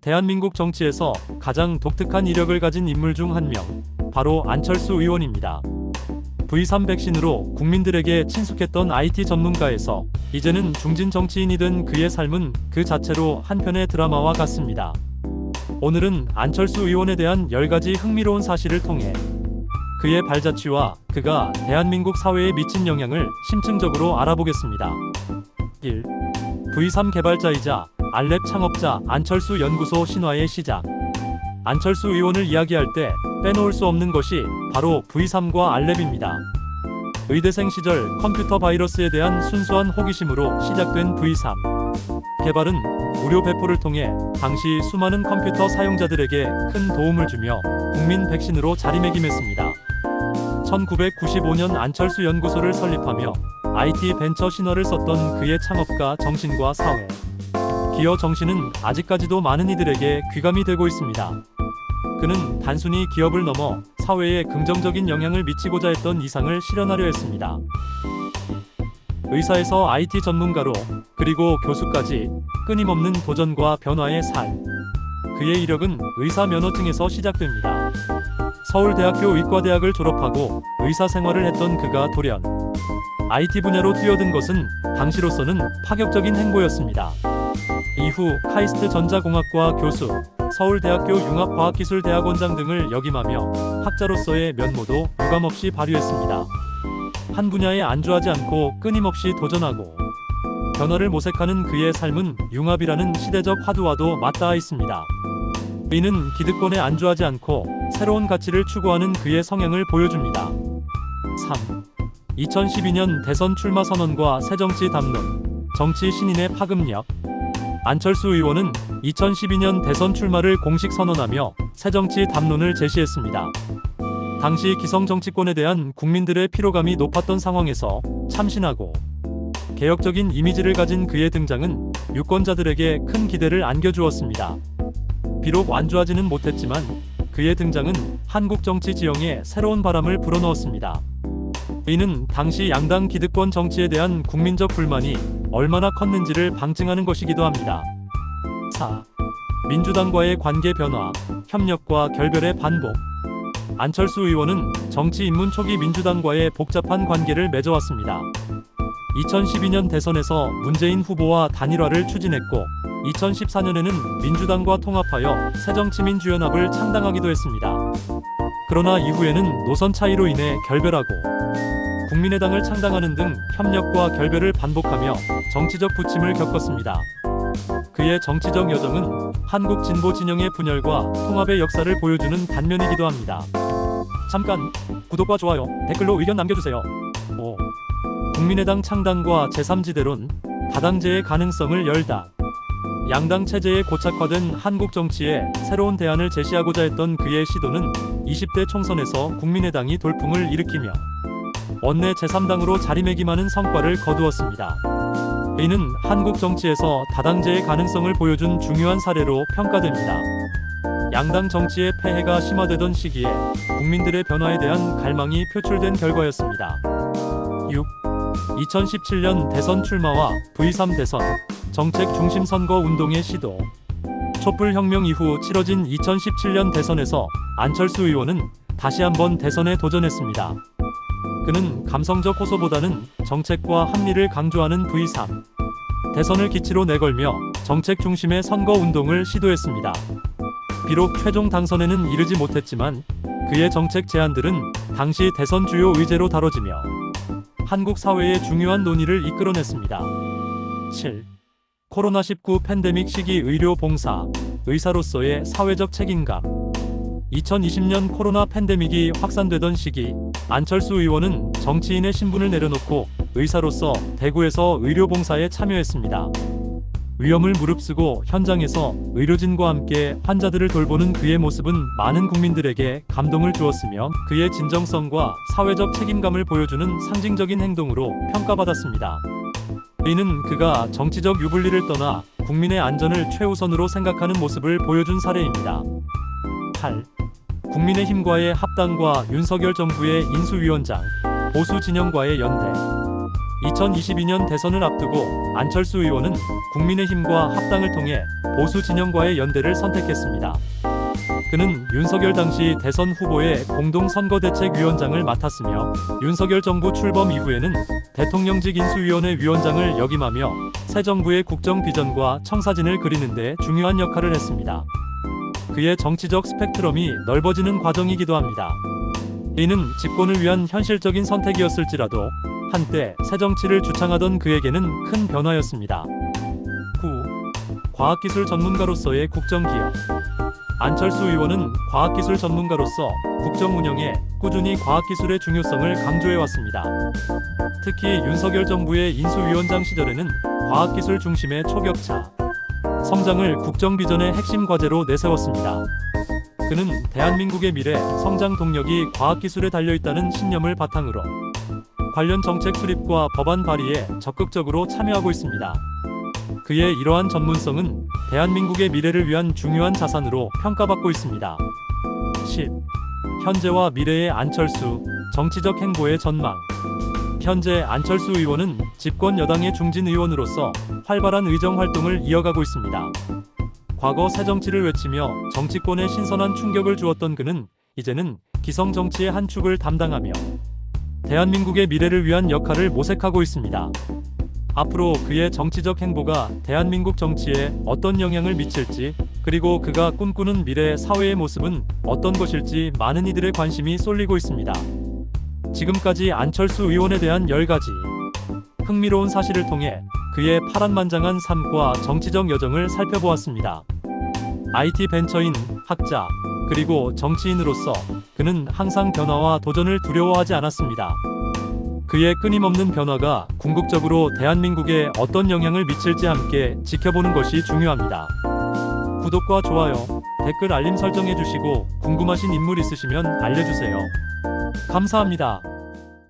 대한민국 정치에서 가장 독특한 이력을 가진 인물 중 한 명, 바로 안철수 의원입니다. V3 백신으로 국민들에게 친숙했던 IT 전문가에서 이제는 중진 정치인이 된 그의 삶은 그 자체로 한편의 드라마와 같습니다. 오늘은 안철수 의원에 대한 10가지 흥미로운 사실을 통해 그의 발자취와 그가 대한민국 사회에 미친 영향을 심층적으로 알아보겠습니다. 1. V3 개발자이자 알랩 창업자 안철수 연구소 신화의 시작. 안철수 의원을 이야기할 때 빼놓을 수 없는 것이 바로 V3과 알랩입니다. 의대생 시절 컴퓨터 바이러스에 대한 순수한 호기심으로 시작된 V3 개발은 무료 배포를 통해 당시 수많은 컴퓨터 사용자들에게 큰 도움을 주며 국민 백신으로 자리매김했습니다. 1995년 안철수 연구소를 설립하며 IT 벤처 신화를 썼던 그의 창업가 정신과 사회 기여 정신은 아직까지도 많은 이들에게 귀감이 되고 있습니다. 그는 단순히 기업을 넘어 사회에 긍정적인 영향을 미치고자 했던 이상을 실현하려 했습니다. 의사에서 IT 전문가로 그리고 교수까지 끊임없는 도전과 변화의 살. 그의 이력은 의사 면허증에서 시작됩니다. 서울대학교 의과대학을 졸업하고 의사 생활을 했던 그가 돌연 IT 분야로 뛰어든 것은 당시로서는 파격적인 행보였습니다. 이후 카이스트 전자공학과 교수, 서울대학교 융합과학기술대학원장 등을 역임하며 학자로서의 면모도 유감없이 발휘했습니다. 한 분야에 안주하지 않고 끊임없이 도전하고 변화를 모색하는 그의 삶은 융합이라는 시대적 화두와도 맞닿아 있습니다. 이는 기득권에 안주하지 않고 새로운 가치를 추구하는 그의 성향을 보여줍니다. 3. 2012년 대선 출마 선언과 새정치 담론, 정치 신인의 파급력. 안철수 의원은 2012년 대선 출마를 공식 선언하며 새정치 담론을 제시했습니다. 당시 기성 정치권에 대한 국민들의 피로감이 높았던 상황에서 참신하고 개혁적인 이미지를 가진 그의 등장은 유권자들에게 큰 기대를 안겨주었습니다. 비록 완주하지는 못했지만 그의 등장은 한국 정치 지형에 새로운 바람을 불어넣었습니다. 이는 당시 양당 기득권 정치에 대한 국민적 불만이 얼마나 컸는지를 방증하는 것이기도 합니다. 4. 민주당과의 관계 변화, 협력과 결별의 반복. 안철수 의원은 정치 입문 초기 민주당과의 복잡한 관계를 맺어왔습니다. 2012년 대선에서 문재인 후보와 단일화를 추진했고 2014년에는 민주당과 통합하여 새정치민주연합을 창당하기도 했습니다. 그러나 이후에는 노선 차이로 인해 결별하고 국민의당을 창당하는 등 협력과 결별을 반복하며 정치적 부침을 겪었습니다. 그의 정치적 여정은 한국 진보 진영의 분열과 통합의 역사를 보여주는 단면이기도 합니다. 잠깐 구독과 좋아요, 댓글로 의견 남겨주세요. 5. 국민의당 창당과 제3지대론, 다당제의 가능성을 열다. 양당 체제에 고착화된 한국 정치에 새로운 대안을 제시하고자 했던 그의 시도는 20대 총선에서 국민의당이 돌풍을 일으키며 원내 제3당으로 자리매김하는 성과를 거두었습니다. 이는 한국 정치에서 다당제의 가능성을 보여준 중요한 사례로 평가됩니다. 양당 정치의 폐해가 심화되던 시기에 국민들의 변화에 대한 갈망이 표출된 결과였습니다. 6. 2017년 대선 출마와 V3 대선, 정책 중심 선거 운동의 시도. 촛불혁명 이후 치러진 2017년 대선에서 안철수 의원은 다시 한번 대선에 도전했습니다. 그는 감성적 호소보다는 정책과 합리를 강조하는 V3 대선을 기치로 내걸며 정책 중심의 선거 운동을 시도했습니다. 비록 최종 당선에는 이르지 못했지만 그의 정책 제안들은 당시 대선 주요 의제로 다뤄지며 한국 사회의 중요한 논의를 이끌어냈습니다. 7. 코로나19 팬데믹 시기 의료 봉사, 의사로서의 사회적 책임감. 2020년 코로나 팬데믹이 확산되던 시기 안철수 의원은 정치인의 신분을 내려놓고 의사로서 대구에서 의료 봉사에 참여했습니다. 위험을 무릅쓰고 현장에서 의료진과 함께 환자들을 돌보는 그의 모습은 많은 국민들에게 감동을 주었으며 그의 진정성과 사회적 책임감을 보여주는 상징적인 행동으로 평가받았습니다. 이는 그가 정치적 유불리를 떠나 국민의 안전을 최우선으로 생각하는 모습을 보여준 사례입니다. 8. 국민의힘과의 합당과 윤석열 정부의 인수위원장, 보수 진영과의 연대. 2022년 대선을 앞두고 안철수 의원은 국민의힘과 합당을 통해 보수 진영과의 연대를 선택했습니다. 그는 윤석열 당시 대선 후보의 공동선거대책위원장을 맡았으며 윤석열 정부 출범 이후에는 대통령직 인수위원회 위원장을 역임하며 새 정부의 국정 비전과 청사진을 그리는 데 중요한 역할을 했습니다. 그의 정치적 스펙트럼이 넓어지는 과정이기도 합니다. 이는 집권을 위한 현실적인 선택이었을지라도 한때 새정치를 주창하던 그에게는 큰 변화였습니다. 9. 과학기술 전문가로서의 국정기여. 안철수 의원은 과학기술 전문가로서 국정 운영에 꾸준히 과학기술의 중요성을 강조해왔습니다. 특히 윤석열 정부의 인수위원장 시절에는 과학기술 중심의 초격차 성장을 국정 비전의 핵심 과제로 내세웠습니다. 그는 대한민국의 미래 성장 동력이 과학기술에 달려있다는 신념을 바탕으로 관련 정책 수립과 법안 발의에 적극적으로 참여하고 있습니다. 그의 이러한 전문성은 대한민국의 미래를 위한 중요한 자산으로 평가받고 있습니다. 10. 현재와 미래의 안철수, 정치적 행보의 전망. 현재 안철수 의원은 집권 여당의 중진 의원으로서 활발한 의정 활동을 이어가고 있습니다. 과거 새정치를 외치며 정치권에 신선한 충격을 주었던 그는 이제는 기성 정치의 한 축을 담당하며 대한민국의 미래를 위한 역할을 모색하고 있습니다. 앞으로 그의 정치적 행보가 대한민국 정치에 어떤 영향을 미칠지, 그리고 그가 꿈꾸는 미래 사회의 모습은 어떤 것일지 많은 이들의 관심이 쏠리고 있습니다. 지금까지 안철수 의원에 대한 10가지 흥미로운 사실을 통해 그의 파란만장한 삶과 정치적 여정을 살펴보았습니다. IT 벤처인, 학자, 그리고 정치인으로서 그는 항상 변화와 도전을 두려워하지 않았습니다. 그의 끊임없는 변화가 궁극적으로 대한민국에 어떤 영향을 미칠지 함께 지켜보는 것이 중요합니다. 구독과 좋아요, 댓글 알림 설정해주시고 궁금하신 인물 있으시면 알려주세요. 감사합니다.